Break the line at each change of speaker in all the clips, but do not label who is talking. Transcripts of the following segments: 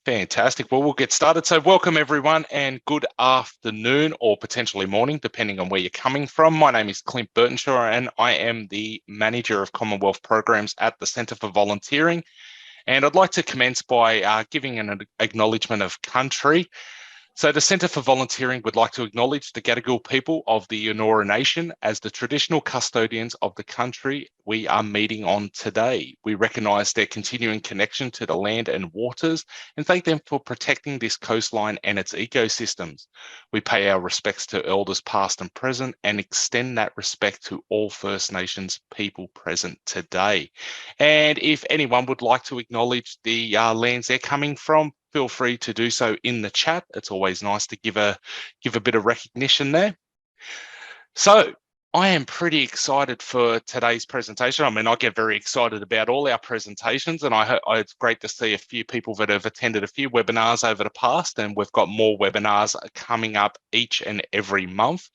Fantastic. Well, we'll get started. So welcome everyone and good afternoon or potentially morning, depending on where you're coming from. My name is Clint Burtonshaw and I am the Manager of Commonwealth Programs at the Centre for Volunteering. And I'd like to commence by giving an acknowledgement of country. So the Centre for Volunteering would like to acknowledge the Gadigal people of the Eora Nation as the traditional custodians of the country we are meeting on today. We recognise their continuing connection to the land and waters and thank them for protecting this coastline and its ecosystems. We pay our respects to elders past and present and extend that respect to all First Nations people present today. And if anyone would like to acknowledge the lands they're coming from, feel free to do so in the chat. It's always nice to give a bit of recognition there. So I am pretty excited for today's presentation. I mean, I get very excited about all our presentations, and it's great to see a few people that have attended a few webinars over the past, and we've got more webinars coming up each and every month.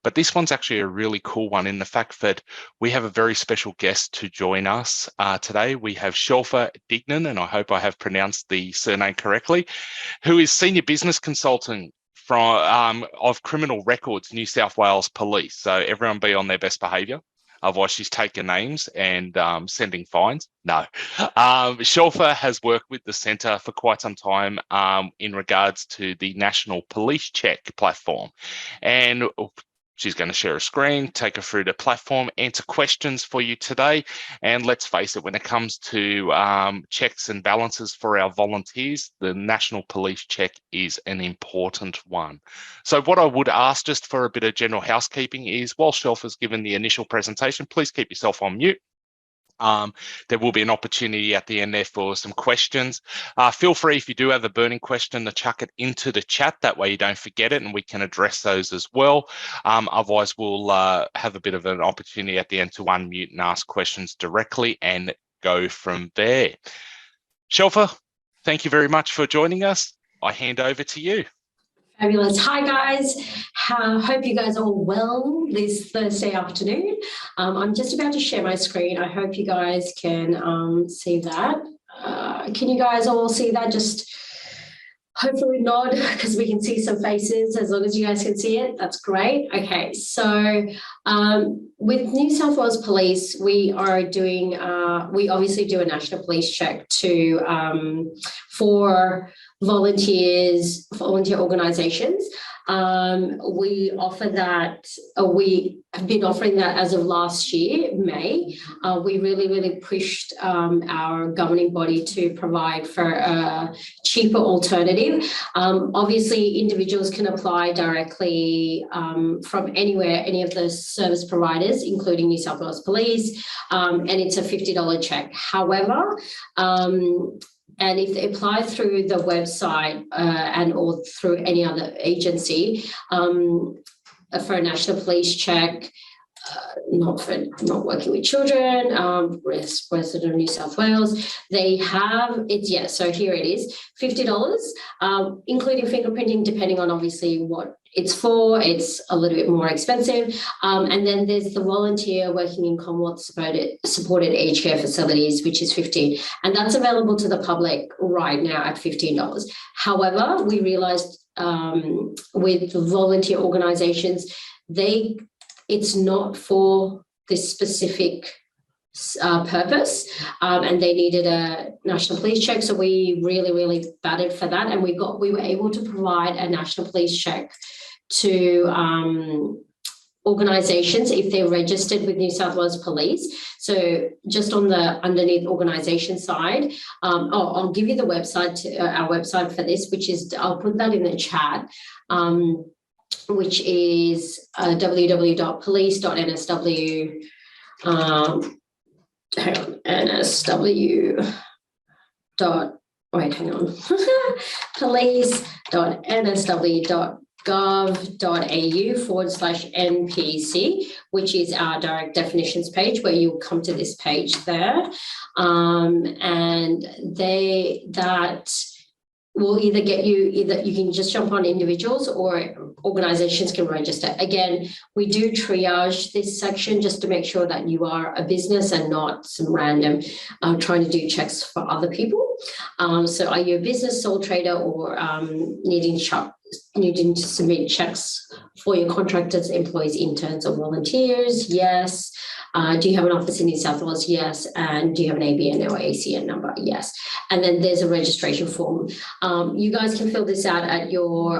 But this one's actually a really cool one in the fact that we have a very special guest to join us today. We have Shelfa Dignan, and I hope I have pronounced the surname correctly, who is Senior Business Consultant of Criminal Records, New South Wales Police. So everyone be on their best behaviour. Otherwise, she's taking names and sending fines. No. Shelfa has worked with the centre for quite some time in regards to the National Police Cheque platform. And she's going to share a screen, take her through the platform, answer questions for you today. And let's face it, when it comes to checks and balances for our volunteers, the National Police Cheque is an important one. So what I would ask, just for a bit of general housekeeping, is while Shelfa's given the initial presentation, please keep yourself on mute. There will be an opportunity at the end there for some questions. Feel free, if you do have a burning question, to chuck it into the chat. That way you don't forget it and we can address those as well. Otherwise, we'll have a bit of an opportunity at the end to unmute and ask questions directly and go from there. Shelfa, thank you very much for joining us. I hand over to you.
Fabulous. Hi, guys. Hope you guys are all well this Thursday afternoon. I'm just about to share my screen. I hope you guys can see that. Can you guys all see that? Just hopefully nod because we can see some faces. As long as you guys can see it, that's great. Okay, so with New South Wales Police, we are doing, we obviously do a national police check for volunteers, volunteer organisations. We offer that, we have been offering that as of last year, May. We really pushed our governing body to provide for a cheaper alternative. Obviously, individuals can apply directly from anywhere, any of the service providers, including New South Wales Police, and it's a $50 check. However, and if they apply through the website and or through any other agency for a national police check, not working with children, resident of New South Wales, they have it's so here it is, $50, including fingerprinting, depending on obviously what it's for. It's a little bit more expensive. And then there's the volunteer working in Commonwealth supported aged care facilities, which is $15, and that's available to the public right now at $15. However, we realised with volunteer organisations, it's not for this specific purpose, and they needed a national police check. So we really batted for that, and we were able to provide a national police check to organisations if they're registered with New South Wales Police. So just on the underneath organisation side, I'll give you the website, our website for this, which is, I'll put that in the chat, which is www.police.nsw, police.nsw.gov.au/NPC, which is our direct definitions page, where you'll come to this page there. And that will either get you, you can just jump on individuals, or organisations can register. Again, we do triage this section just to make sure that you are a business and not some random trying to do checks for other people. So are you a business, sole trader, or needing to submit checks for your contractors, employees, interns, or volunteers? Yes. Do you have an office in New South Wales? Yes. And do you have an ABN or ACN number? Yes. And then there's a registration form. You guys can fill this out at your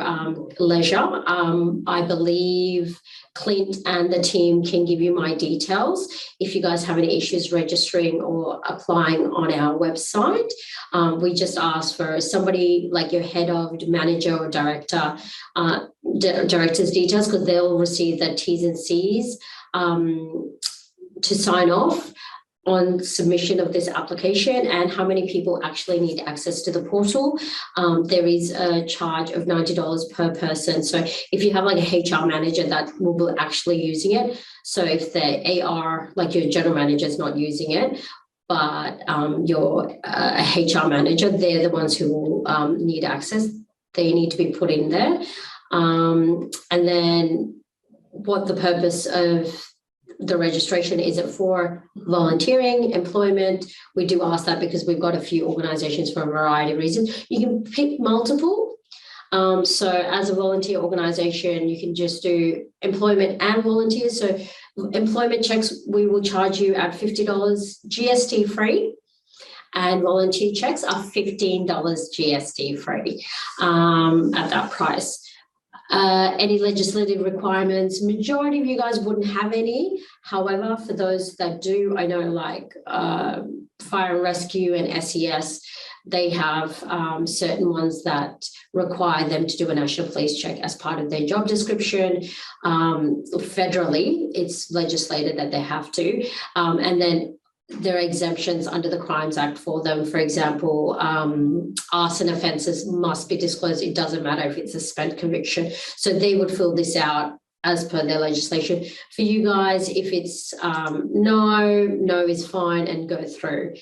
leisure. I believe Clint and the team can give you my details if you guys have any issues registering or applying on our website. We just ask for somebody like your head of manager or director, director's details, because they'll receive the T's and C's to sign off on submission of this application and how many people actually need access to the portal. There is a charge of $90 per person. So if you have like a HR manager that will be actually using it, so if the AR, like your general manager, is not using it, but your HR manager, they're the ones who will need access. They need to be put in there. And then what the purpose of the registration, is it for volunteering, employment? We do ask that because we've got a few organisations for a variety of reasons. You can pick multiple. So as a volunteer organisation, you can just do employment and volunteers. So employment checks, we will charge you at $50 GST free, and volunteer checks are $15 GST free at that price. Any legislative requirements, majority of you guys wouldn't have any. However, for those that do, I know like fire and rescue and SES, they have certain ones that require them to do a national police check as part of their job description. Federally, it's legislated that they have to. And then there are exemptions under the Crimes Act for them. For example, arson offences must be disclosed. It doesn't matter if it's a spent conviction. So they would fill this out as per their legislation. For you guys, if it's no is fine and go through.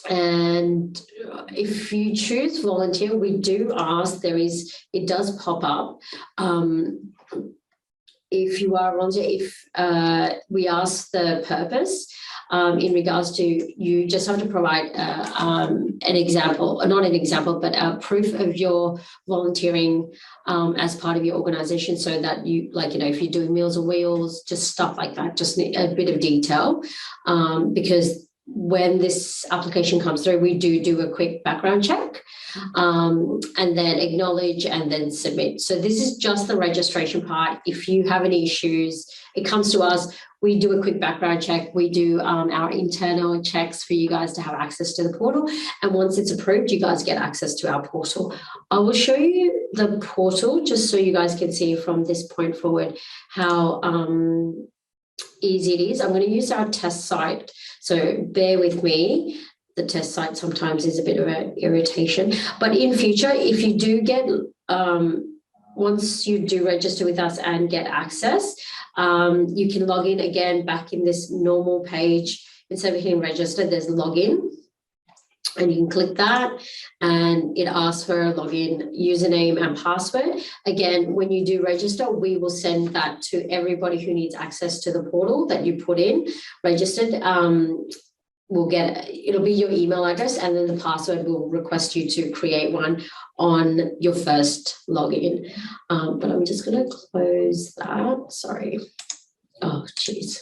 And if you choose volunteer, we do ask, it does pop up. If you are a volunteer, if we ask the purpose in regards to, you just have to provide an example, not an example, but a proof of your volunteering as part of your organisation, so that you, like, if you're doing Meals on Wheels, just stuff like that, just need a bit of detail, because when this application comes through, we do a quick background check, and then acknowledge and then submit. So this is just the registration part. If you have any issues, it comes to us. We do a quick background check. We do our internal checks for you guys to have access to the portal. And once it's approved, you guys get access to our portal. I will show you the portal just so you guys can see from this point forward how easy it is. I'm going to use our test site. So bear with me. The test site sometimes is a bit of an irritation. But in future, if you do get, once you do register with us and get access, you can log in again back in this normal page. Instead of hitting register, there's login. And you can click that and it asks for a login username and password. Again, when you do register, we will send that to everybody who needs access to the portal that you put in, registered. It'll be your email address, and then the password will request you to create one on your first login. But I'm just going to close that. Sorry. Oh, geez.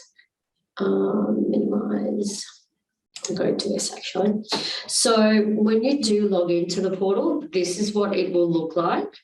Minimize. I'm going to this actually. So when you do log into the portal, this is what it will look like.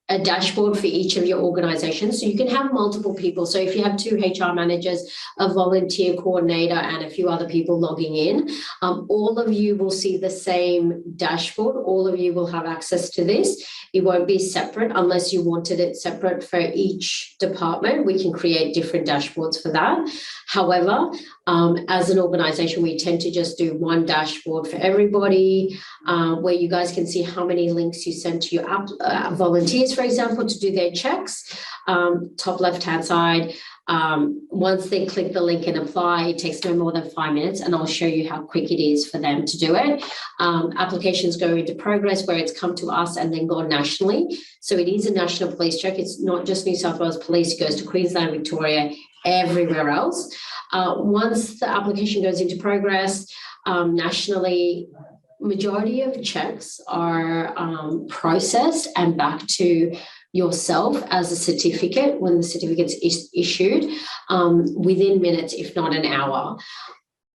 A dashboard for each of your organizations. So you can have multiple people. So if you have 2 HR managers, a volunteer coordinator, and a few other people logging in, all of you will see the same dashboard. All of you will have access to this. It won't be separate unless you wanted it separate for each department. We can create different dashboards for that. However, as an organization, we tend to just do one dashboard for everybody, where you guys can see how many links you send to your volunteers, for example, to do their checks. top left-hand side. Once they click the link and apply, it takes no more than 5 minutes, and I'll show you how quick it is for them to do it. Applications go into progress where it's come to us and then gone nationally. So it is a national police check. It's not just New South Wales Police, it goes to Queensland, Victoria, everywhere else. Once the application goes into progress, nationally, majority of checks are processed and back to yourself as a certificate when the certificate's issued within minutes, if not an hour.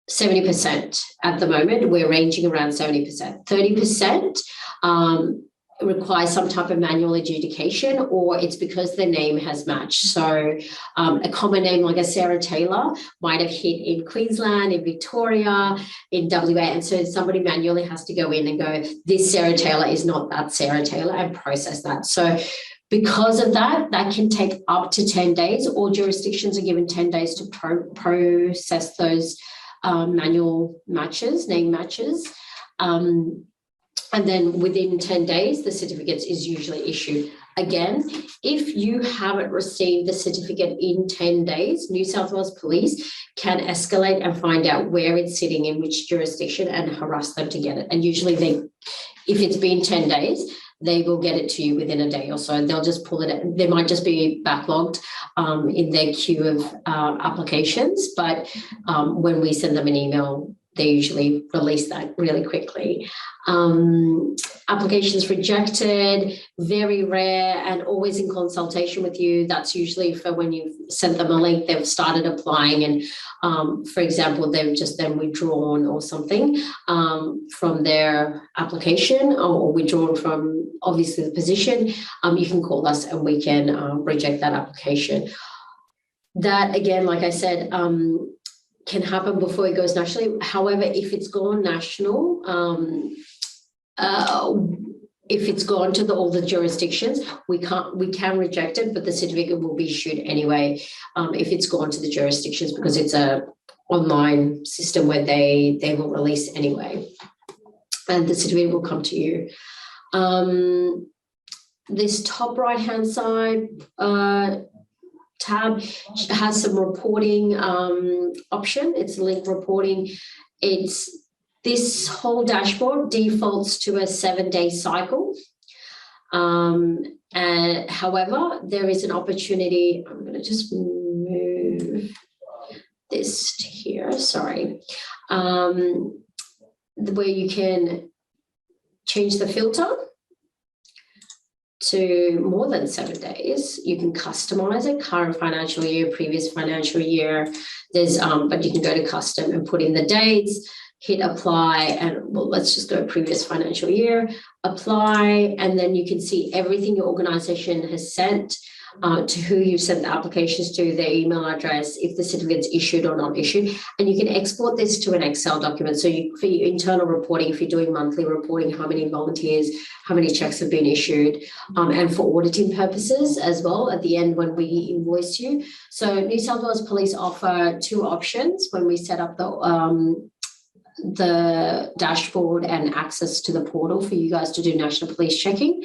70% at the moment, we're ranging around 70%. 30% requires some type of manual adjudication, or it's because the name has matched. So a common name like a Sarah Taylor might have hit in Queensland, in Victoria, in WA, and so somebody manually has to go in and go, this Sarah Taylor is not that Sarah Taylor, and process that. So because of that, that can take up to 10 days. All jurisdictions are given 10 days to process those manual matches, name matches. And then within 10 days, the certificate is usually issued. Again, if you haven't received the certificate in 10 days, New South Wales Police can escalate and find out where it's sitting in which jurisdiction and harass them to get it. And usually if it's been 10 days, they will get it to you within a day or so. They'll just pull it. They might just be backlogged in their queue of applications, but when we send them an email, they usually release that really quickly. Applications rejected, very rare, and always in consultation with you. That's usually for when you've sent them a link, they've started applying, and for example, they've just then withdrawn or something from their application, or withdrawn from obviously the position. You can call us and we can reject that application. That again, like I said, can happen before it goes nationally. However, if it's gone national, if it's gone to all the jurisdictions, we can reject it, but the certificate will be issued anyway if it's gone to the jurisdictions, because it's a online system where they will release anyway, and the certificate will come to you. This top right hand side tab has some reporting option. It's link reporting. This whole dashboard defaults to a 7-day cycle. And however, there is an opportunity. I'm going to just move this to here, sorry, where you can change the filter to more than 7 days. You can customize it, current financial year, previous financial year. There's but you can go to custom and put in the dates, hit apply, and well, let's just go previous financial year, apply, and then you can see everything your organization has sent, to who you sent the applications to, their email address, if the certificate's issued or not issued, and you can export this to an Excel document. So for your internal reporting, if you're doing monthly reporting, how many volunteers, how many checks have been issued, and for auditing purposes as well at the end when we invoice you. So New South Wales Police offer 2 options when we set up the dashboard and access to the portal for you guys to do national police checking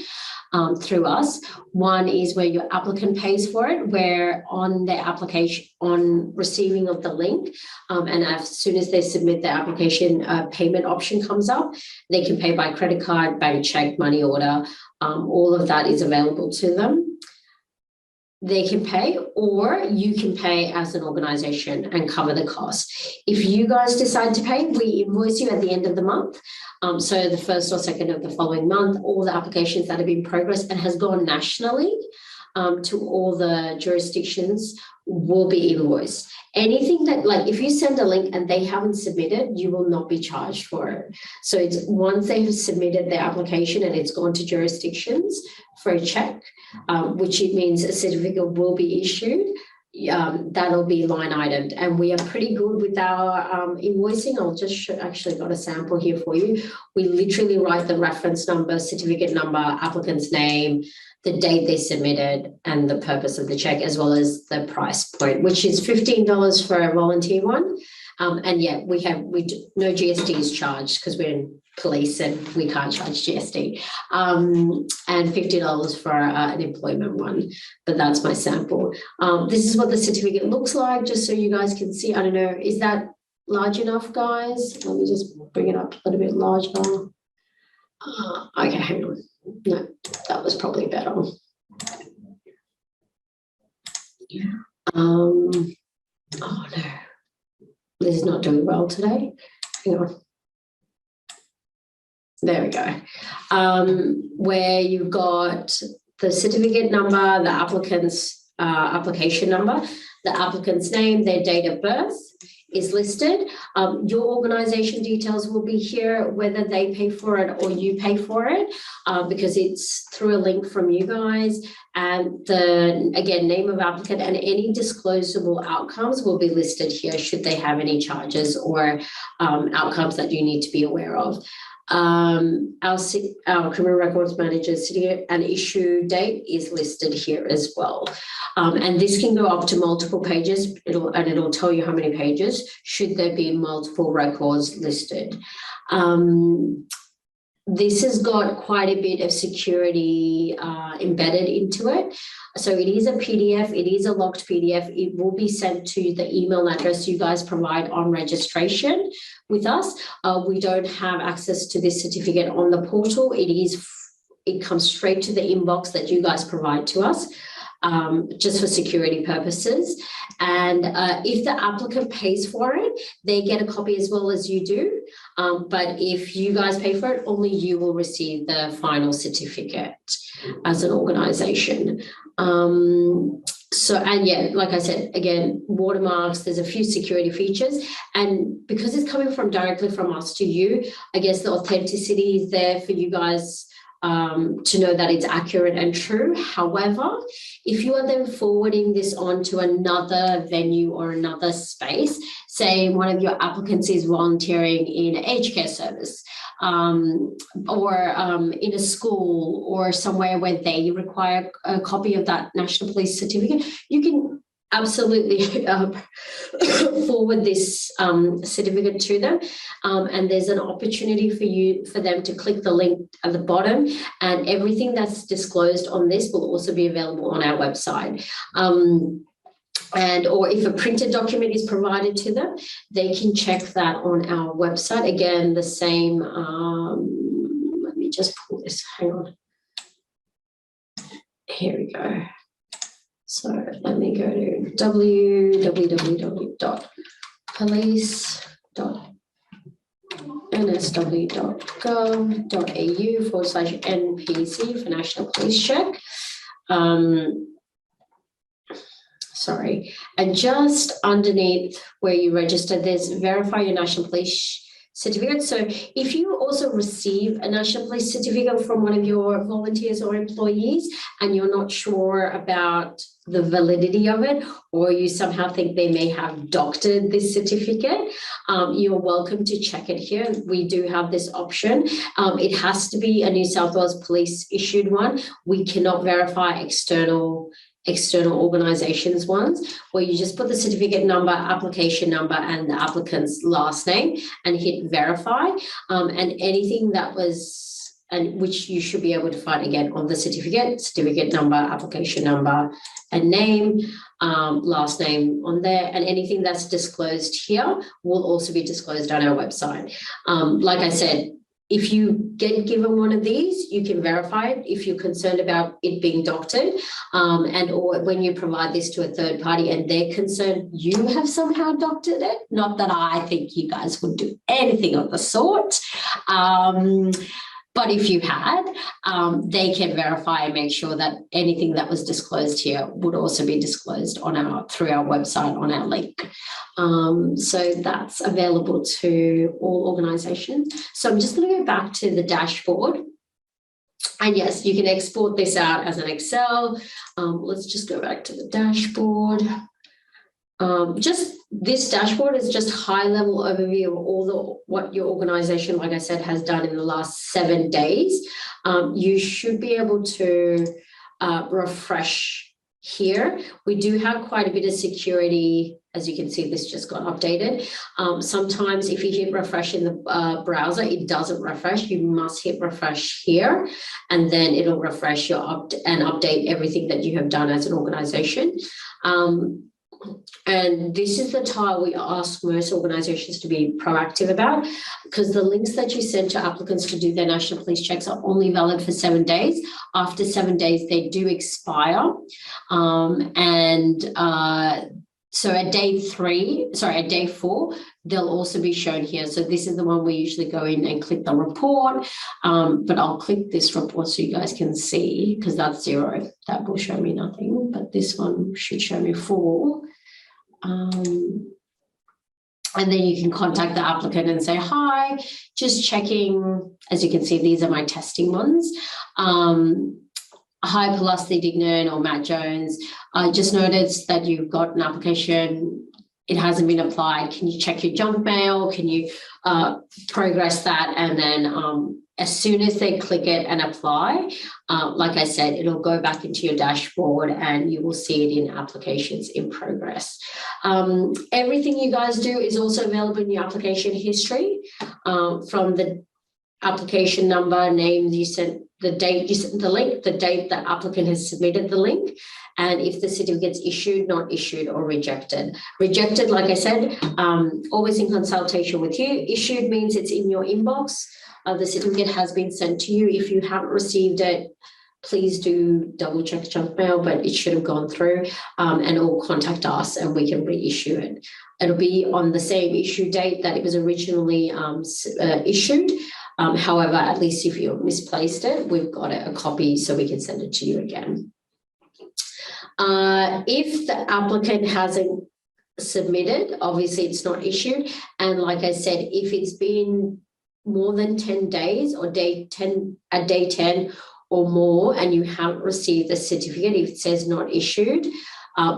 through us. One is where your applicant pays for it, where on their application, on receiving of the link, and as soon as they submit their application, payment option comes up. They can pay by credit card, bank check, money order. All of that is available to them. They can pay, or you can pay as an organisation and cover the cost. If you guys decide to pay, we invoice you at the end of the month. So the 1st or 2nd of the following month, all the applications that have been progressed and has gone nationally to all the jurisdictions will be invoiced. Anything that, like if you send a link and they haven't submitted, you will not be charged for it. So it's once they have submitted their application and it's gone to jurisdictions for a check, which it means a certificate will be issued, that'll be line itemed. And we are pretty good with our invoicing. I'll just actually got a sample here for you. We literally write the reference number, certificate number, applicant's name, the date they submitted, and the purpose of the check, as well as the price point, which is $15 for a volunteer one. And yet we no GST is charged because we're in Police said we can't charge GST, and $50 for an employment one, but that's my sample. This is what the certificate looks like, just so you guys can see. I don't know, is that large enough, guys? Let me just bring it up a little bit larger. Okay, hang on. No, that was probably better. Oh no, Liz is not doing well today. Hang on. There we go. Where you've got the certificate number, the applicant's application number, the applicant's name, their date of birth is listed. Your organisation details will be here, whether they pay for it or you pay for it, because it's through a link from you guys. And the, again, name of applicant and any disclosable outcomes will be listed here should they have any charges or outcomes that you need to be aware of. Our criminal records manager's certificate and issue date is listed here as well. And this can go up to multiple pages. It'll tell you how many pages should there be multiple records listed. This has got quite a bit of security embedded into it. So it is a PDF, it is a locked PDF. It will be sent to the email address you guys provide on registration with us. We don't have access to this certificate on the portal. It comes straight to the inbox that you guys provide to us, just for security purposes. And if the applicant pays for it, they get a copy as well as you do. But if you guys pay for it, only you will receive the final certificate as an organisation. So, and yeah, like I said, again, watermarks, there's a few security features, and because it's coming from directly from us to you, I guess the authenticity is there for you guys to know that it's accurate and true. However, if you are then forwarding this on to another venue or another space, say one of your applicants is volunteering in an aged care service, or in a school or somewhere where they require a copy of that National Police certificate, you can absolutely forward this certificate to them, and there's an opportunity for them to click the link at the bottom, and everything that's disclosed on this will also be available on our website. And or if a printed document is provided to them, they can check that on our website. Again, the same, let me just pull this, hang on. Here we go. So let me go to www.police.nsw.gov.au/NPC for National Police Check. Sorry, and just underneath where you register, there's verify your National Police certificate. So if you also receive a National Police certificate from one of your volunteers or employees and you're not sure about the validity of it, or you somehow think they may have doctored this certificate, you're welcome to check it here. We do have this option. It has to be a New South Wales Police issued one. We cannot verify external organisations ones, where you just put the certificate number, application number, and the applicant's last name and hit verify, and anything that was, and which you should be able to find again on the certificate number, application number, and name, last name on there, and anything that's disclosed here will also be disclosed on our website. Like I said, if you get given one of these, you can verify it if you're concerned about it being doctored, and or when you provide this to a third party and they're concerned you have somehow doctored it. Not that I think you guys would do anything of the sort. But if you had, they can verify and make sure that anything that was disclosed here would also be disclosed on through our website on our link. So that's available to all organisations. So I'm just going to go back to the dashboard. And yes, you can export this out as an Excel. Let's just go back to the dashboard. Just this dashboard is just high-level overview of what your organisation, like I said, has done in the last 7 days. You should be able to refresh here. We do have quite a bit of security. As you can see, this just got updated. Sometimes if you hit refresh in the browser, it doesn't refresh. You must hit refresh here, and then it'll refresh your and update everything that you have done as an organisation. And this is the tile we ask most organisations to be proactive about, because the links that you send to applicants to do their national police checks are only valid for 7 days. After 7 days, they do expire. So at day 4, they'll also be shown here. So this is the one we usually go in and click the report, but I'll click this report so you guys can see, because that's 0. That will show me nothing, but this one should show me 4. And then you can contact the applicant and say, hi, just checking. As you can see, these are my testing ones. Hi, Pulaski Dignan or Matt Jones. I just noticed that you've got an application. It hasn't been applied. Can you check your junk mail? Can you progress that? And then as soon as they click it and apply, like I said, it'll go back into your dashboard and you will see it in applications in progress. Everything you guys do is also available in your application history, from the application number, name you sent, the date you sent the link, the date the applicant has submitted the link, and if the certificate's issued, not issued, or rejected. Rejected, like I said, always in consultation with you. Issued means it's in your inbox. The certificate has been sent to you. If you haven't received it, please do double check junk mail, but it should have gone through, and or contact us and we can reissue it. It'll be on the same issue date that it was originally issued. However, at least if you misplaced it, we've got a copy so we can send it to you again. If the applicant hasn't submitted, obviously it's not issued. And like I said, if it's been more than 10 days or day 10 or more and you haven't received the certificate, if it says not issued,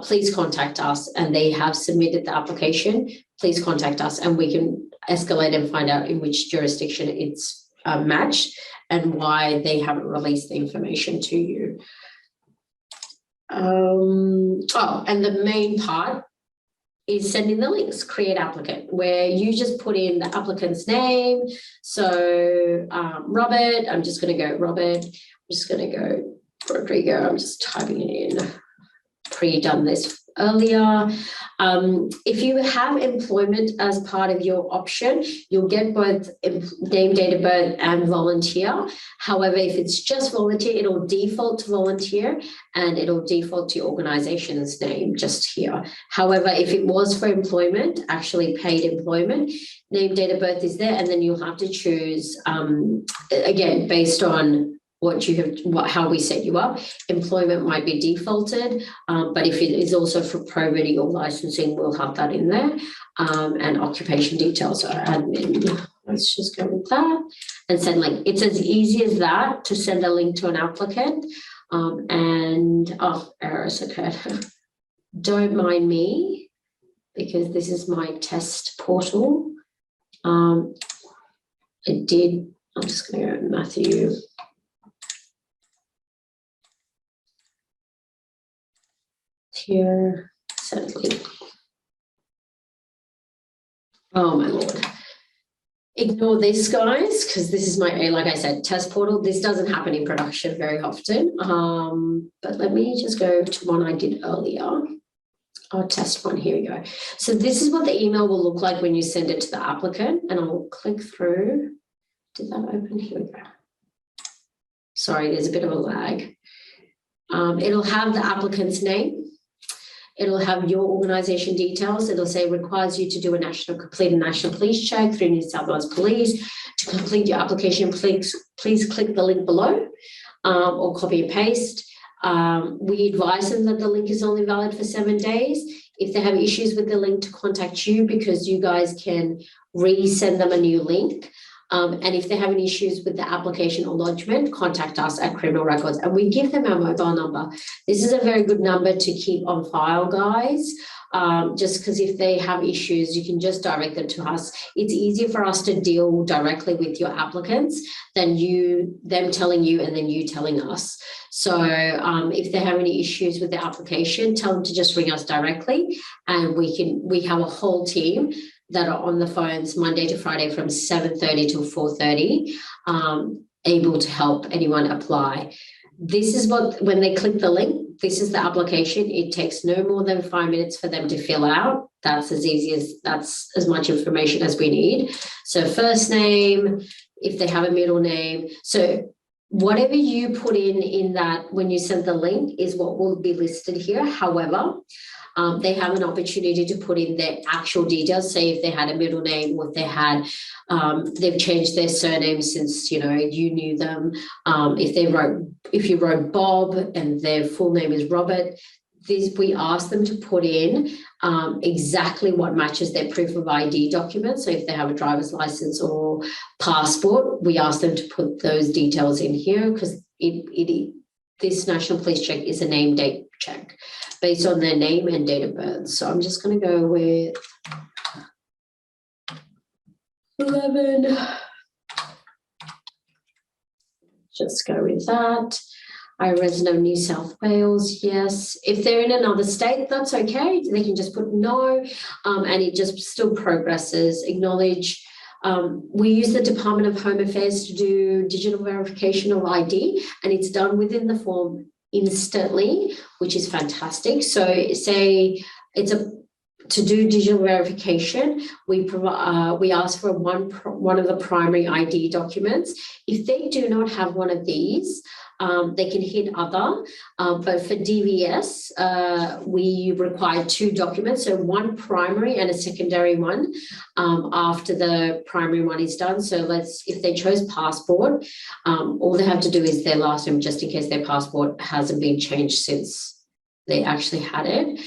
please contact us, and they have submitted the application, please contact us and we can escalate and find out in which jurisdiction it's matched and why they haven't released the information to you. And the main part is sending the links, create applicant, where you just put in the applicant's name. So Robert, I'm just going to go Robert, I'm just going to go Rodrigo, I'm just typing it in, pre-done this earlier. If you have employment as part of your option, you'll get both name, date of birth and volunteer. However, if it's just volunteer, it'll default to volunteer and it'll default to your organization's name just here. However, if it was for employment, actually paid employment, name, date of birth is there, and then you'll have to choose, again, based on what you have, how we set you up. Employment might be defaulted, but if it is also for probity or licensing, we'll have that in there. And occupation details are admin. Let's just go with that and send link. It's as easy as that to send a link to an applicant. Errors occurred. Don't mind me, because this is my test portal. It did. I'm just going to go Matthew. Here, sadly. Oh my Lord. Ignore this, guys, because this is my, like I said, test portal. This doesn't happen in production very often. But let me just go to one I did earlier. Our test one, here we go. So this is what the email will look like when you send it to the applicant, and I'll click through. Did that open? Here we go. Sorry, there's a bit of a lag. It'll have the applicant's name. It'll have your organisation details. It'll say requires you to do complete a national police check through New South Wales Police. To complete your application, please click the link below, or copy and paste. We advise them that the link is only valid for 7 days. If they have issues with the link, to contact you, because you guys can resend them a new link. And if they have any issues with the application or lodgement, contact us at Criminal Records, and we give them our mobile number. This is a very good number to keep on file, guys. Just because if they have issues, you can just direct them to us. It's easier for us to deal directly with your applicants than them telling you and then you telling us. So if they have any issues with the application, tell them to just ring us directly, and we have a whole team that are on the phones Monday to Friday from 7:30 till 4:30, able to help anyone apply. This is when they click the link, this is the application. It takes no more than 5 minutes for them to fill out. That's as much information as we need. So first name, if they have a middle name. So whatever you put in that when you send the link is what will be listed here. However, they have an opportunity to put in their actual details. Say if they had a middle name, or if they had, they've changed their surname since you knew them. If you wrote Bob and their full name is Robert, we ask them to put in exactly what matches their proof of ID document. So if they have a driver's license or passport, we ask them to put those details in here, because this National Police check is a name date check based on their name and date of birth. So I'm just going to go with 11. Just go with that. I resident of New South Wales, yes. If they're in another state, that's okay. They can just put no, and it just still progresses. Acknowledge. We use the Department of Home Affairs to do digital verification of ID, and it's done within the form instantly, which is fantastic. So say to do digital verification, we ask for one of the primary ID documents. If they do not have one of these, they can hit other, but for DVS, we require 2 documents, so one primary and a secondary one after the primary one is done. So if they chose passport, all they have to do is their last name, just in case their passport hasn't been changed since they actually had it.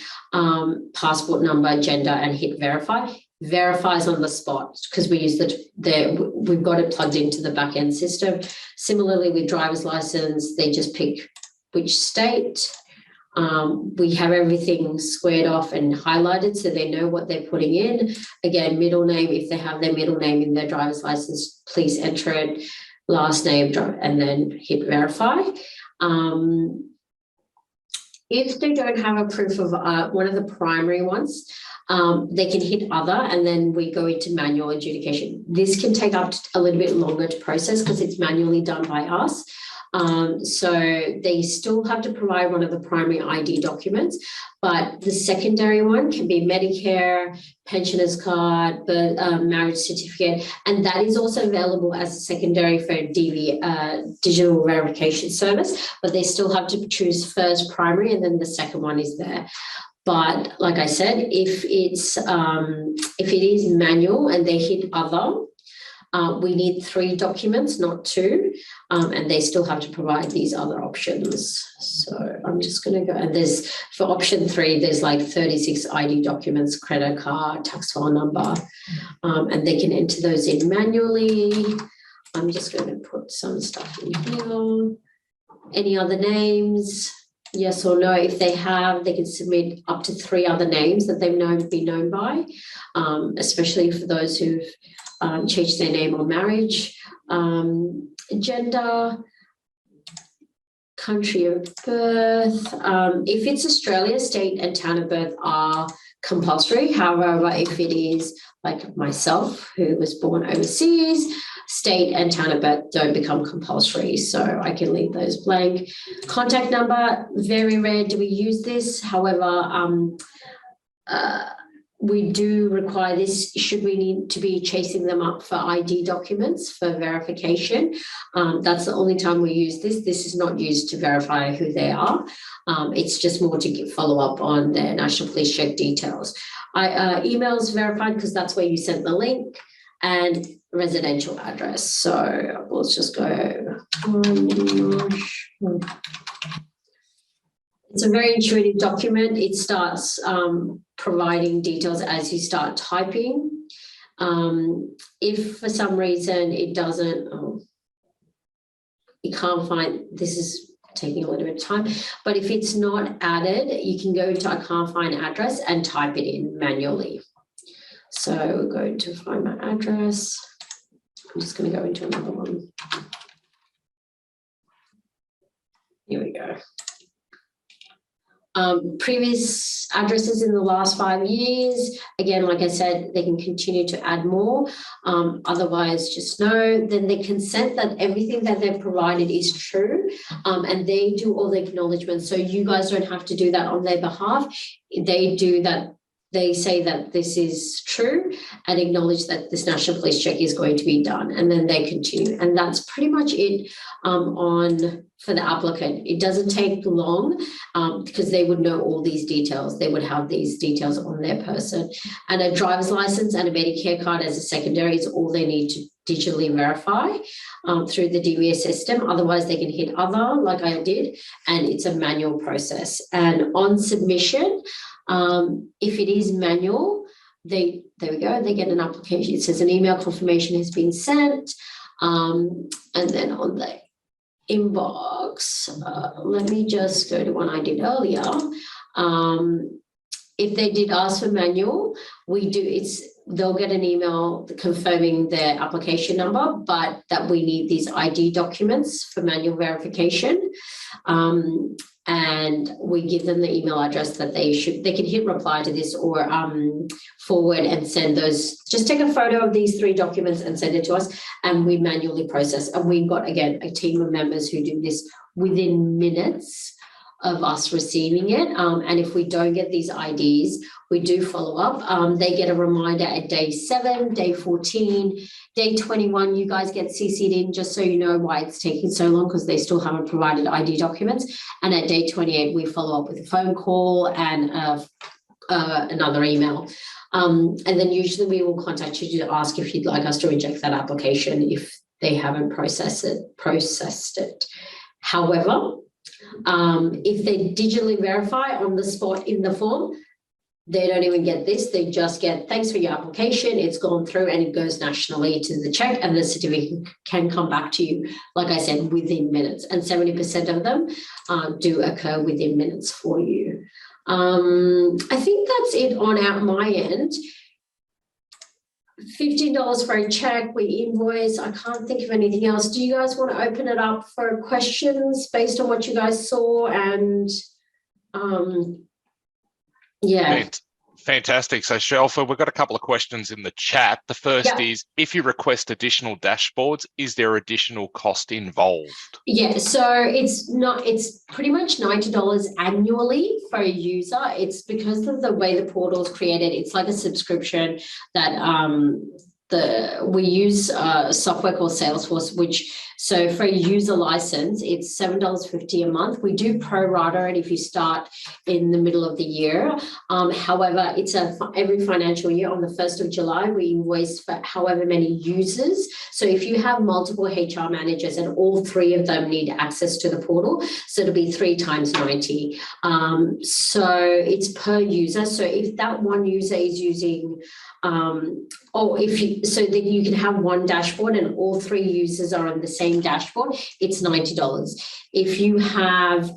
Passport number, gender, and hit verify. Verifies on the spot, because we use we've got it plugged into the back end system. Similarly with driver's license, they just pick which state. We have everything squared off and highlighted so they know what they're putting in. Again, middle name, if they have their middle name in their driver's license, please enter it. Last name, and then hit verify. If they don't have a proof of one of the primary ones, they can hit other, and then we go into manual adjudication. This can take up a little bit longer to process because it's manually done by us. So they still have to provide one of the primary ID documents, but the secondary one can be Medicare, pensioner's card, marriage certificate, and that is also available as a secondary for digital verification service, but they still have to choose first primary, and then the second one is there. But like I said, if it is manual and they hit other, we need 3 documents, not 2, and they still have to provide these other options. So I'm just going to go, and for option 3, there's like 36 ID documents, credit card, tax file number, and they can enter those in manually. I'm just going to put some stuff in here. Any other names? Yes or no. If they have, they can submit up to 3 other names that they've been known by, especially for those who've changed their name or marriage. Gender, country of birth. If it's Australia, state and town of birth are compulsory. However, if it is like myself, who was born overseas, state and town of birth don't become compulsory, so I can leave those blank. Contact number, very rare do we use this. However, we do require this should we need to be chasing them up for ID documents for verification. That's the only time we use this. This is not used to verify who they are. It's just more to follow up on their National Police check details. Emails verified because that's where you sent the link, and residential address. So let's just go. It's a very intuitive document. It starts providing details as you start typing. If for some reason it doesn't, you can't find, this is taking a little bit of time, but if it's not added, you can go into I can't find address and type it in manually. So we're going to find my address. I'm just going to go into another one. Here we go. Previous addresses in the last 5 years. Again, like I said, they can continue to add more. Otherwise, just know then they consent that everything that they've provided is true, and they do all the acknowledgements. So you guys don't have to do that on their behalf. They do that. They say that this is true and acknowledge that this national police check is going to be done, and then they continue. And that's pretty much it for the applicant. It doesn't take long because they would know all these details. They would have these details on their person. And a driver's license and a Medicare card as a secondary is all they need to digitally verify through the DVS system. Otherwise, they can hit other, like I did, and it's a manual process. And on submission, if it is manual, there we go, they get an application. It says an email confirmation has been sent. And then on the inbox, let me just go to one I did earlier. If they did ask for manual, they'll get an email confirming their application number, but that we need these ID documents for manual verification. And we give them the email address that they can hit reply to this or forward and send those. Just take a photo of these 3 documents and send it to us, and we manually process. And we've got, again, a team of members who do this within minutes of us receiving it. And if we don't get these IDs, we do follow up. They get a reminder at day 7, day 14, day 21, you guys get CC'd in just so you know why it's taking so long, because they still haven't provided ID documents. And at day 28, we follow up with a phone call and another email. And then usually we will contact you to ask if you'd like us to reject that application if they haven't processed it. However, if they digitally verify on the spot in the form, they don't even get this. They just get, thanks for your application. It's gone through, and it goes nationally to the check, and the certificate can come back to you, like I said, within minutes. And 70% of them do occur within minutes for you. I think that's it on my end. $15 for a check, we invoice. I can't think of anything else. Do you guys want to open it up for questions based on what you guys saw? And yeah.
Fantastic. So Shelfa, we've got a couple of questions in the chat. The first is, if you request additional dashboards, is there additional cost involved? Yeah,
so it's pretty much $90 annually for a user. It's because of the way the portal is created. It's like a subscription that we use software called Salesforce, so for a user license, it's $7.50 a month. We do pro rata it if you start in the middle of the year. However, it's every financial year on the 1st of July, we invoice for however many users. So if you have multiple HR managers and all 3 of them need access to the portal, so it'll be 3 times 90. So it's per user. So if that one user is using so that you can have one dashboard and all 3 users are on the same dashboard, it's $90. If you have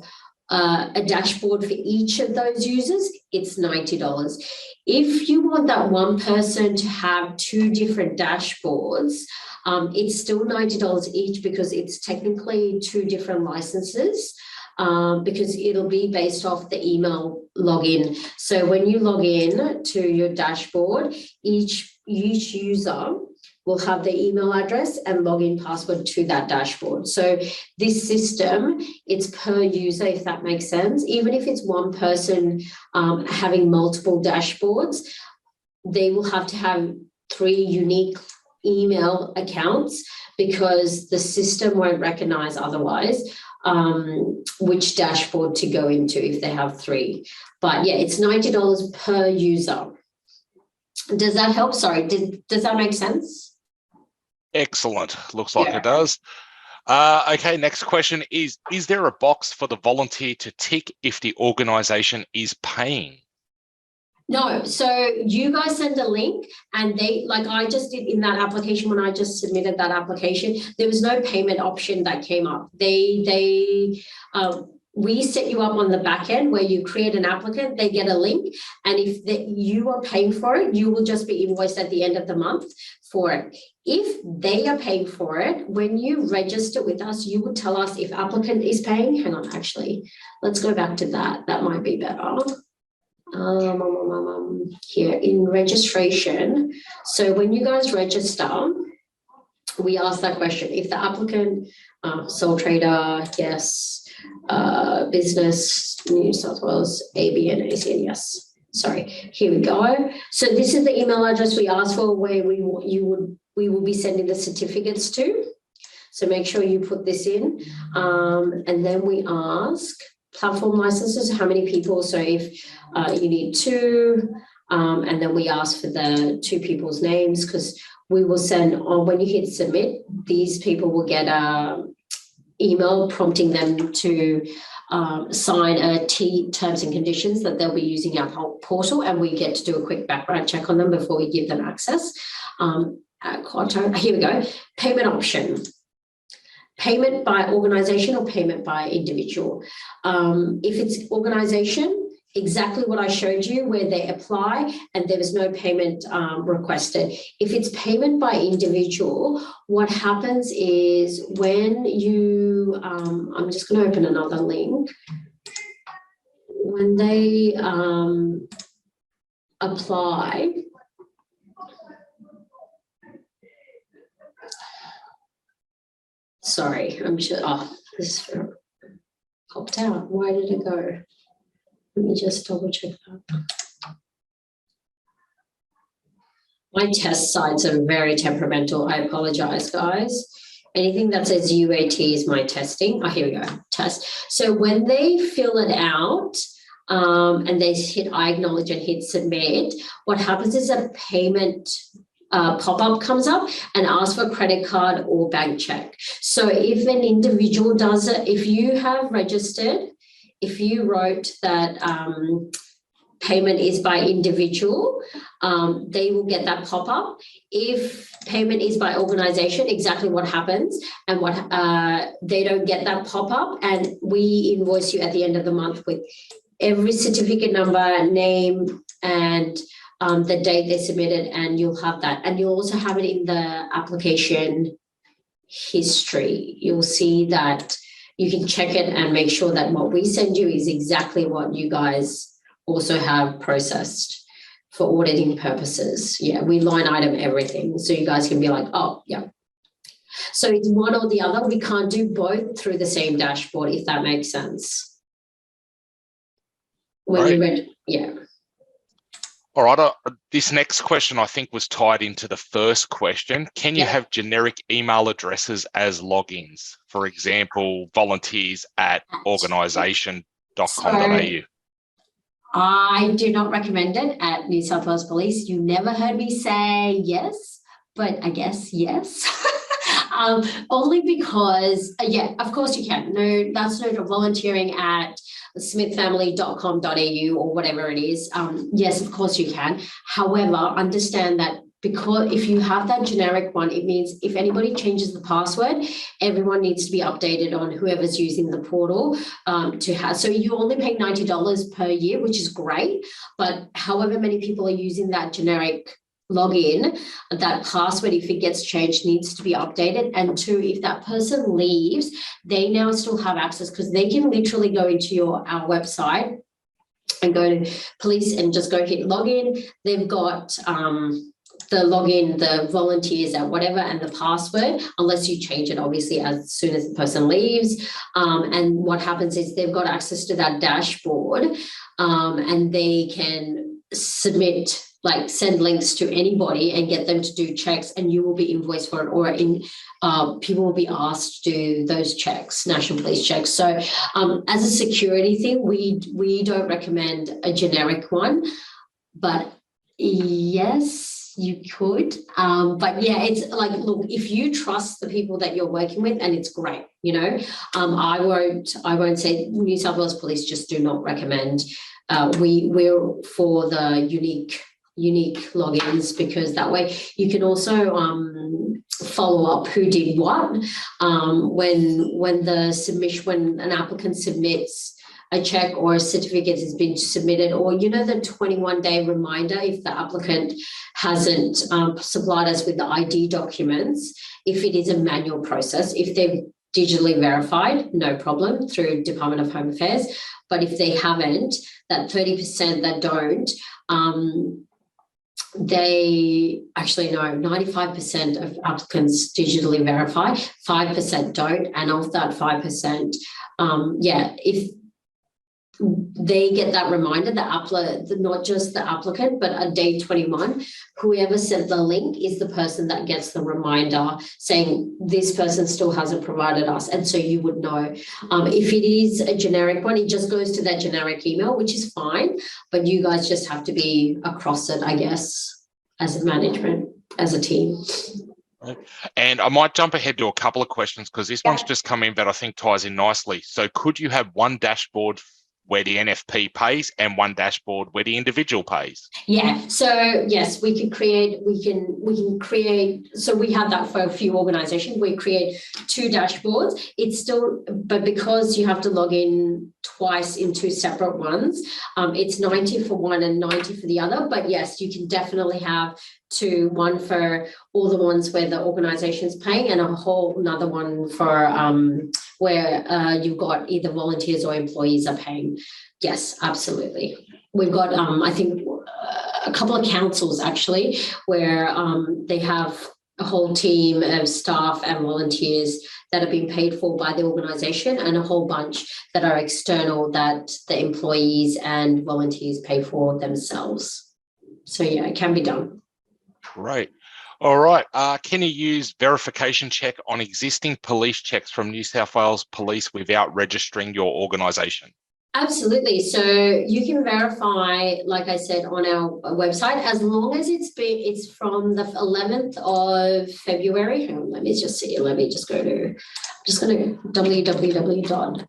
a dashboard for each of those users, it's $90. If you want that one person to have 2 different dashboards, it's still $90 each, because it's technically 2 different licenses. Because it'll be based off the email login. So when you log in to your dashboard, each user will have the email address and login password to that dashboard. So this system, it's per user, if that makes sense. Even if it's one person having multiple dashboards, they will have to have 3 unique email accounts, because the system won't recognize otherwise which dashboard to go into if they have 3. But yeah, it's $90 per user. Does that help? Sorry, does that make sense?
Excellent. Looks like it does. Okay, next question is there a box for the volunteer to tick if the organisation is paying?
No, so you guys send a link, and they, like I just did in that application, when I just submitted that application, there was no payment option that came up. We set you up on the back end where you create an applicant, they get a link, and if you are paying for it, you will just be invoiced at the end of the month for it. If they are paying for it, when you register with us, you would tell us if applicant is paying. Hang on, actually, let's go back to that. That might be better. Here in registration. So when you guys register, we ask that question. If the applicant, sole trader, yes. Business, New South Wales, ABN, ACN, yes. Sorry, here we go. So this is the email address we asked for, where we will be sending the certificates to. So make sure you put this in. And then we ask platform licenses, how many people. So if you need 2, and then we ask for the 2 people's names, because we will send on, when you hit submit, these people will get a email prompting them to sign a terms and conditions that they'll be using our portal, and we get to do a quick background check on them before we give them access. Here we go. Payment option. Payment by organisation or payment by individual. If it's organisation, exactly what I showed you, where they apply and there was no payment requested. If it's payment by individual, what happens is when you, I'm just going to open another link. When they apply, sorry, I'm sure, this popped out. Why did it go? Let me just double check that. My test sites are very temperamental. I apologize, guys. Anything that says UAT is my testing. Oh, here we go, test. So when they fill it out and they hit I acknowledge and hit submit, what happens is a payment pop-up comes up and asks for credit card or bank check. So if an individual does it, if you have registered, if you wrote that payment is by individual, they will get that pop-up. If payment is by organisation, exactly what happens, and what they don't get that pop-up, and we invoice you at the end of the month with every certificate number, name, and the date they submitted, and you'll have that. And you'll also have it in the application history. You'll see that. You can check it and make sure that what we send you is exactly what you guys also have processed for auditing purposes. Yeah, we line item everything, so you guys can be like, oh, yeah. So it's one or the other. We can't do both through the same dashboard, if that makes sense. When you read, yeah.
All right, this next question I think was tied into the first question. Can you have generic email addresses as logins? For example, volunteers@organisation.com.au.
I do not recommend it at New South Wales Police. You never heard me say yes, but I guess yes. Only because, yeah, of course you can. No, that's no volunteering at smithfamily.com.au or whatever it is. Yes, of course you can. However, understand that because if you have that generic one, it means if anybody changes the password, everyone needs to be updated on whoever's using the portal to have. So you only pay $90 per year, which is great. But however many people are using that generic login, that password, if it gets changed, needs to be updated. And 2, if that person leaves, they now still have access, because they can literally go into our website and go to police and just go hit login. They've got the login, the volunteers at whatever, and the password, unless you change it obviously as soon as the person leaves. And what happens is they've got access to that dashboard, and they can submit, like send links to anybody and get them to do checks, and you will be invoiced for it, or people will be asked to do those checks, National Police checks. So as a security thing, we don't recommend a generic one, but yes, you could. But yeah, it's like, look, if you trust the people that you're working with, and it's great, you know, I won't say New South Wales Police just do not recommend. We're for the unique logins, because that way you can also follow up who did what when an applicant submits a check or a certificate has been submitted, or, you know, the 21-day reminder if the applicant hasn't supplied us with the ID documents, if it is a manual process. If they've digitally verified, no problem, through Department of Home Affairs. But if they haven't, that 30% that don't, they actually know 95% of applicants digitally verify, 5% don't. And of that 5%, if they get that reminder, not just the applicant, but on day 21, whoever sent the link is the person that gets the reminder saying this person still hasn't provided us. And so you would know. If it is a generic one, it just goes to that generic email, which is fine, but you guys just have to be across it, I guess, as a management, as a team.
And I might jump ahead to a couple of questions, because this one's just come in, but I think ties in nicely. So could you have one dashboard where the NFP pays and one dashboard where the individual pays?
Yeah, so yes, we can create, so we have that for a few organizations. We create 2 dashboards. It's still, but because you have to log in twice in 2 separate ones, it's 90 for one and 90 for the other. But yes, you can definitely have 2, one for all the ones where the organization's paying, and a whole another one for where you've got either volunteers or employees are paying. Yes, absolutely. We've got, I think, a couple of councils actually where they have a whole team of staff and volunteers that are being paid for by the organisation, and a whole bunch that are external that the employees and volunteers pay for themselves. So yeah, it can be done.
Great. All right. Can you use verification check on existing police checks from New South Wales Police without registering your organisation?
Absolutely. So you can verify, like I said, on our website, as long as it's from the 11th of February. Hang on, let me just see. Let me just go to, I'm just going to www.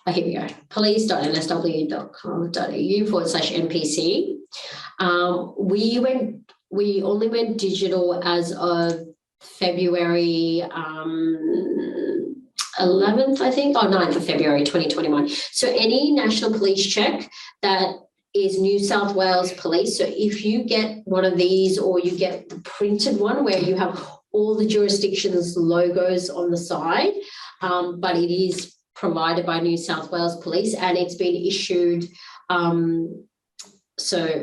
Here we go. police.nsw.com.au/NPC. We only went digital as of February 11th, I think, or 9th of February 2021. So any national police check that is New South Wales Police, so if you get one of these, or you get the printed one where you have all the jurisdictions logos on the side, but it is provided by New South Wales Police, and it's been issued,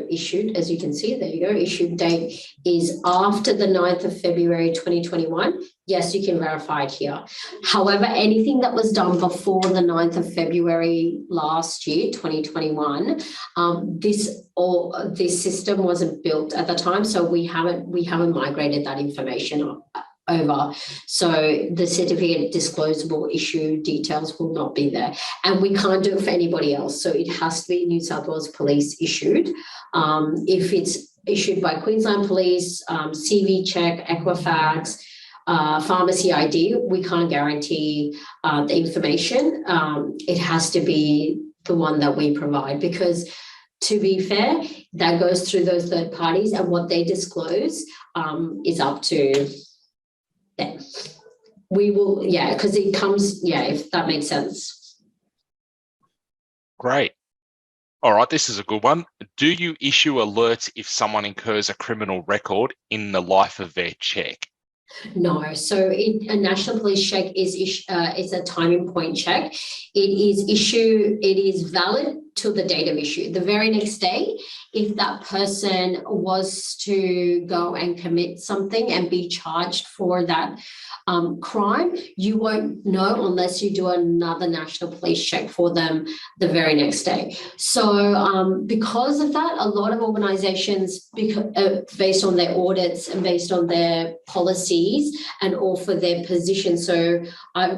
issued, as you can see, there you go, issued date is after the 9th of February 2021. Yes, you can verify it here. However, anything that was done before the 9th of February last year, 2021, this system wasn't built at the time, so we haven't migrated that information over. So the certificate disclosable issue details will not be there, and we can't do it for anybody else. So it has to be New South Wales Police issued. If it's issued by Queensland Police, CV check, Equifax, pharmacy ID, we can't guarantee the information. It has to be the one that we provide, because to be fair, that goes through those third parties, and what they disclose is up to them. We will, because it comes, if that makes sense.
Great. All right, this is a good one. Do you issue alerts if someone incurs a criminal record in the life of their check?
No. So a national police check is a timing point check. It is valid till the date of issue. The very next day, if that person was to go and commit something and be charged for that crime, you won't know unless you do another national police check for them the very next day. So because of that, a lot of organisations, based on their audits and based on their policy vacancies and offer their position. So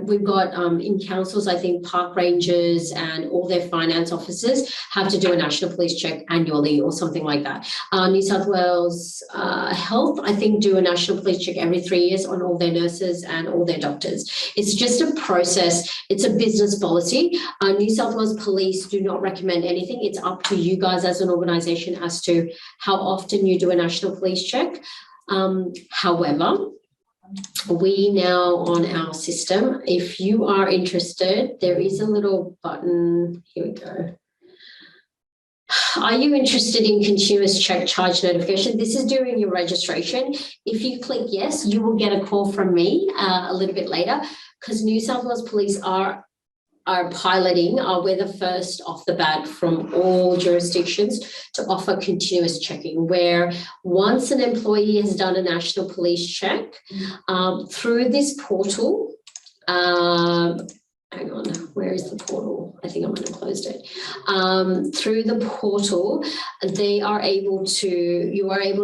we've got in councils, I think park rangers and all their finance officers have to do a national police check annually or something like that. New South Wales Health, I think, do a national police check every 3 years on all their nurses and all their doctors. It's just a process. It's a business policy. New South Wales Police do not recommend anything. It's up to you guys as an organisation as to how often you do a national police check. However, we now on our system, if you are interested, there is a little button. Here we go. Are you interested in continuous check charge notification? This is during your registration. If you click yes, you will get a call from me a little bit later, because New South Wales Police are piloting, we're the first off the bat from all jurisdictions to offer continuous checking, where once an employee has done a national police check through this portal, hang on, where is the portal? I think I might have closed it. Through the portal, you are able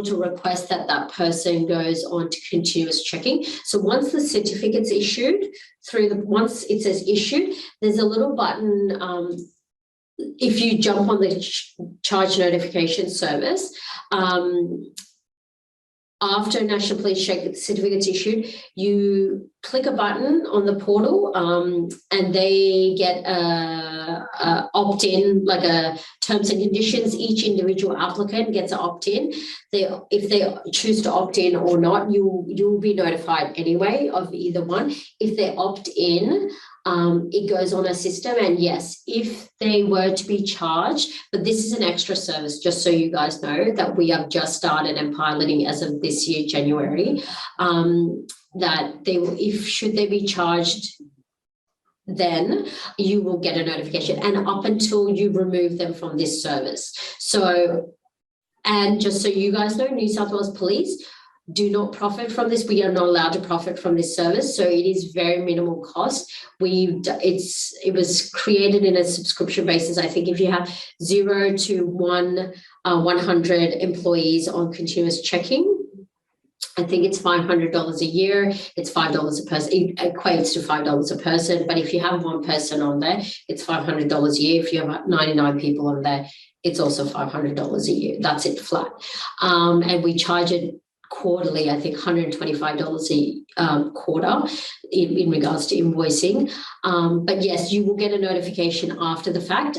to request that that person goes on to continuous checking. So once the certificate's issued, once it says issued, there's a little button. If you jump on the charge notification service, after National Police Check certificate's issued, you click a button on the portal and they get a opt-in, like a terms and conditions. Each individual applicant gets an opt-in. If they choose to opt in or not, you'll be notified anyway of either one. If they opt in, it goes on a system, and yes, if they were to be charged, but this is an extra service, just so you guys know, that we have just started and piloting as of this year, January, that should they be charged, then you will get a notification, and up until you remove them from this service. So, and just so you guys know, New South Wales Police do not profit from this. We are not allowed to profit from this service, so it is very minimal cost. It was created in a subscription basis. I think if you have 0 to 100 employees on continuous checking, I think it's $500 a year. It's $5 a person. It equates to $5 a person. But if you have one person on there, it's $500 a year. If you have 99 people on there, it's also $500 a year. That's it flat. And we charge it quarterly, I think $125 a quarter in regards to invoicing. But yes, you will get a notification after the fact.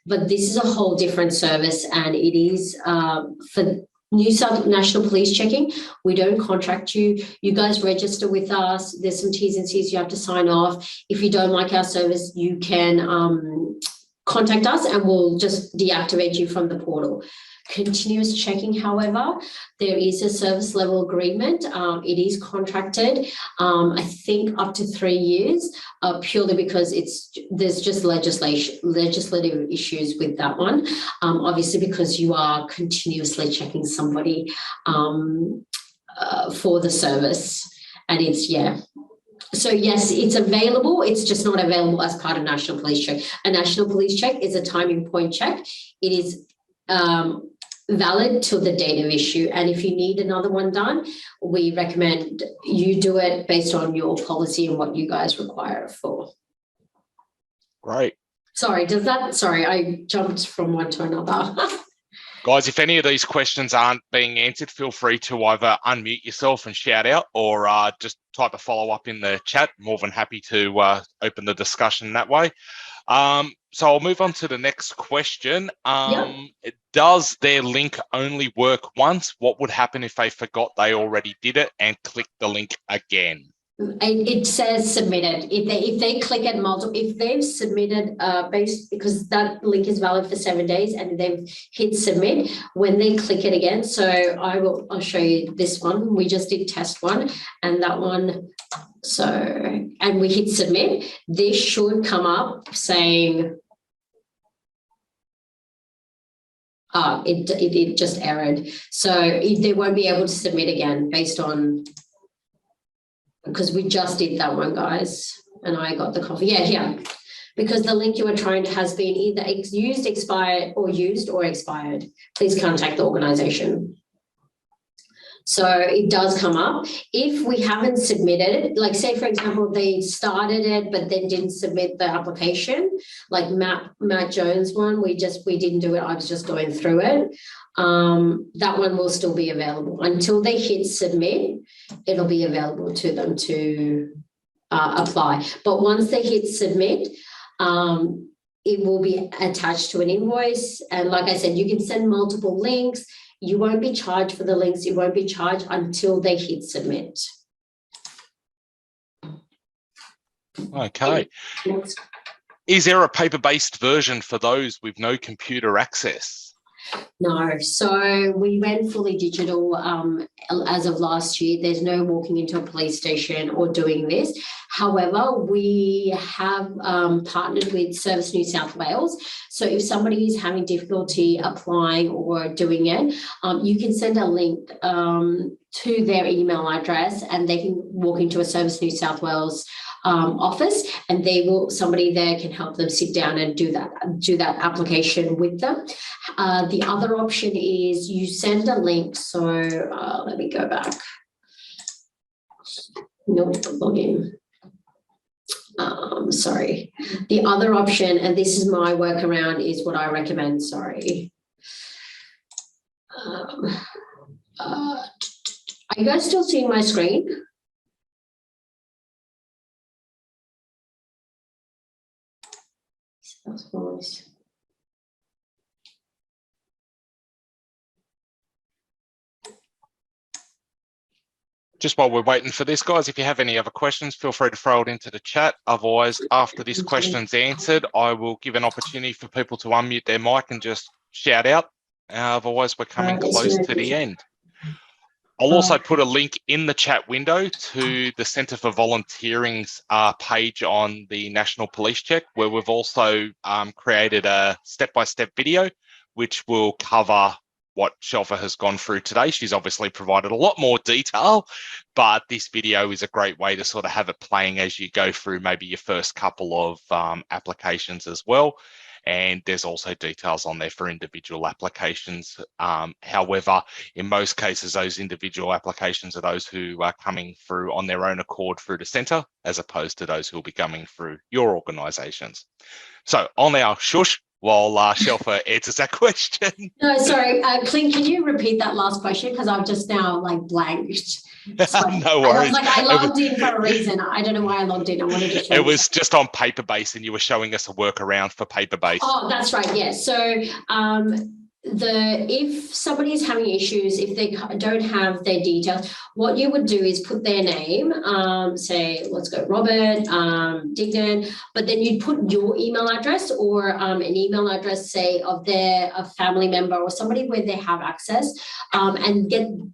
But this is a whole different service, and it is for New South National Police checking. We don't contract you. You guys register with us. There's some T's and C's you have to sign off. If you don't like our service, you can contact us and we'll just deactivate you from the portal. Continuous checking, however, there is a service level agreement. It is contracted, I think up to 3 years, purely because there's just legislative issues with that one. Obviously, because you are continuously checking somebody for the service, and so yes, it's available. It's just not available as part of National Police Check. A National Police Check is a timing point check. It is valid till the date of issue, and if you need another one done, we recommend you do it based on your policy and what you guys require it for.
Great.
Sorry, I jumped from one to another.
Guys, if any of these questions aren't being answered, feel free to either unmute yourself and shout out, or just type a follow-up in the chat. More than happy to open the discussion that way. So I'll move on to the next question. Does their link only work once? What would happen if they forgot they already did it and click the link again?
It says submitted. If they click it multiple, if they've submitted because that link is valid for 7 days and they've hit submit, when they click it again, so I'll show you this one. We just did test one and that one. So, and we hit submit, this should come up saying, it just errored. So they won't be able to submit again based on, because we just did that one, guys, and I got the copy. Yeah. Because the link you were trying to has been either used, expired, or used or expired. Please contact the organisation. So it does come up. If we haven't submitted, like say, for example, they started it, but then didn't submit the application, like Matt Jones one, we didn't do it. I was just going through it. That one will still be available until they hit submit. It'll be available to them to apply. But once they hit submit, it will be attached to an invoice. And like I said, you can send multiple links. You won't be charged for the links. You won't be charged until they hit submit.
Okay. Is there a paper-based version for those with no computer access?
No, so we went fully digital as of last year. There's no walking into a police station or doing this. However, we have partnered with Service New South Wales. So if somebody is having difficulty applying or doing it, you can send a link to their email address and they can walk into a Service New South Wales office, and somebody there can help them sit down and do that application with them. The other option is you send a link. So let me go back. Nope, log in. Sorry. The other option, and this is my workaround, is what I recommend. Sorry. Are you guys still seeing my screen?
Just while we're waiting for this, guys, if you have any other questions, feel free to throw it into the chat. Otherwise, after this question's answered, I will give an opportunity for people to unmute their mic and just shout out. Otherwise, we're coming close to the end. I'll also put a link in the chat window to the Centre for Volunteering's page on the National Police Check, where we've also created a step-by-step video, which will cover what Shelfa has gone through today. She's obviously provided a lot more detail, but this video is a great way to sort of have it playing as you go through maybe your first couple of applications as well. And there's also details on there for individual applications. However, in most cases, those individual applications are those who are coming through on their own accord through the centre, as opposed to those who will be coming through your organisations. So I'll now shush while Shelfa answers that question.
No, sorry, Clint, can you repeat that last question? Because I've just now blanked. So
no worries.
I logged in for a reason. I don't know why I logged in. I wanted to show
it was just on paper-based, and you were showing us a workaround for paper-based.
Oh, that's right. Yes. So if somebody is having issues, if they don't have their details, what you would do is put their name, say, let's go Robert, Dignan, but then you'd put your email address or an email address, say, of a family member or somebody where they have access, and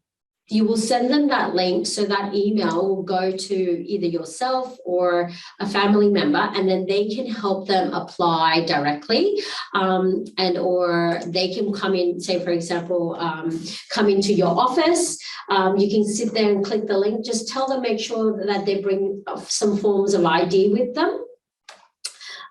you will send them that link, so that email will go to either yourself or a family member, and then they can help them apply directly, or they can come in, say, for example, come into your office. You can sit there and click the link. Just tell them, make sure that they bring some forms of ID with them.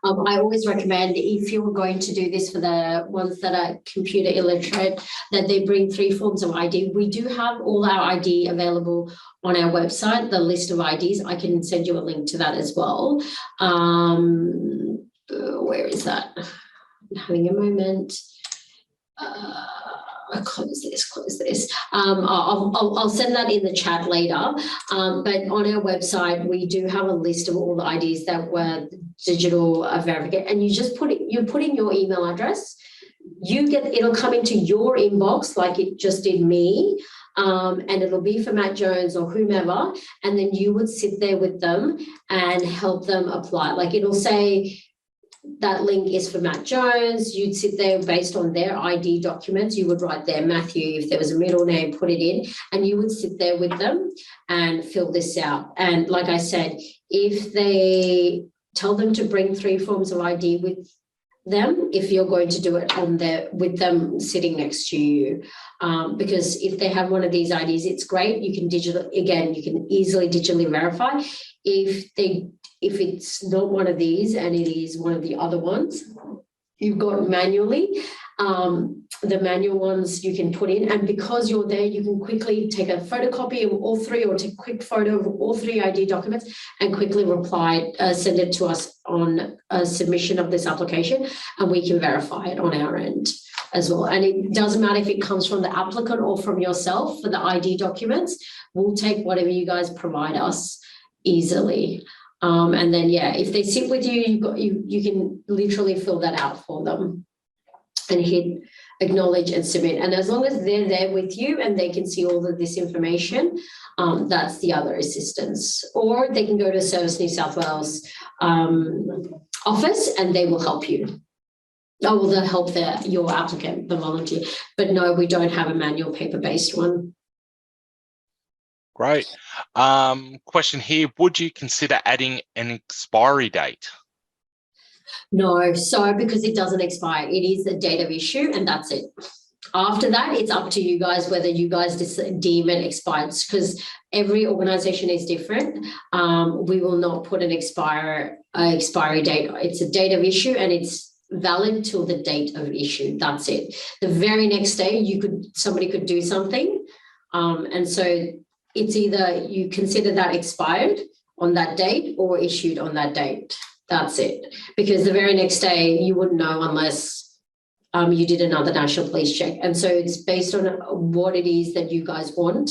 I always recommend, if you're going to do this for the ones that are computer illiterate, that they bring 3 forms of ID. We do have all our ID available on our website, the list of IDs. I can send you a link to that as well. Where is that? I'm having a moment. Close this. I'll send that in the chat later. But on our website, we do have a list of all the IDs that were digital verification, and you just put in your email address. It'll come into your inbox like it just did me, and it'll be for Matt Jones or whomever, and then you would sit there with them and help them apply. Like, it'll say that link is for Matt Jones. You'd sit there based on their ID documents. You would write there Matthew, if there was a middle name, put it in, and you would sit there with them and fill this out. And like I said, if they tell them to bring 3 forms of ID with them, if you're going to do it with them sitting next to you, because if they have one of these IDs, it's great. You can easily digitally verify. If it's not one of these and it is one of the other ones you've got manually, The manual ones you can put in, and because you're there, you can quickly take a photocopy of all three, or take a quick photo of all three ID documents and quickly reply, send it to us on a submission of this application, and we can verify it on our end as well. And it doesn't matter if it comes from the applicant or from yourself for the ID documents. We'll take whatever you guys provide us easily. And then, yeah, if they sit with you, you can literally fill that out for them and hit acknowledge and submit. And as long as they're there with you and they can see all of this information, that's the other assistance. Or they can go to Service New South Wales office and they will help you. Oh, well, they'll help your applicant, the volunteer. But no, we don't have a manual paper-based one.
Great. Question here, would you consider adding an expiry date?
No, so because it doesn't expire, it is the date of issue and that's it. After that, it's up to you guys whether you guys deem it expired, because every organisation is different. We will not put an expiry date. It's a date of issue and it's valid till the date of issue. That's it. The very next day, somebody could do something, and so it's either you consider that expired on that date or issued on that date. That's it. Because the very next day you wouldn't know unless you did another national police check. And so it's based on what it is that you guys want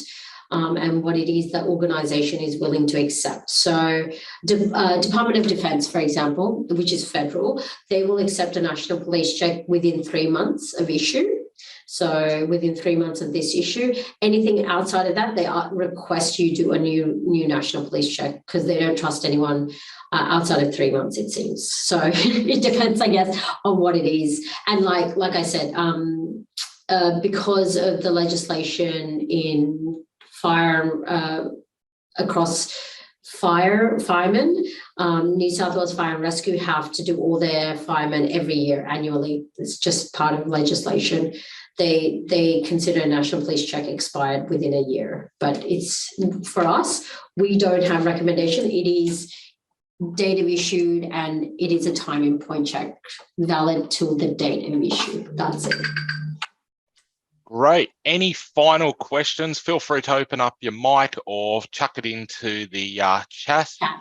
and what it is that organisation is willing to accept. So Department of Defence, for example, which is federal, they will accept a national police check within 3 months of issue. So within 3 months of this issue, anything outside of that, they request you do a new national police check because they don't trust anyone outside of 3 months, it seems. So it depends, I guess, on what it is. And like I said, because of the legislation in fire across firemen, New South Wales Fire and Rescue have to do all their firemen every year annually. It's just part of legislation. They consider a national police check expired within a year, but it's for us, we don't have recommendation. It is date of issued and it is a time and point check valid till the date of issue. That's it.
Great. Any final questions? Feel free to open up your mic or chuck it into the chat.
Yeah.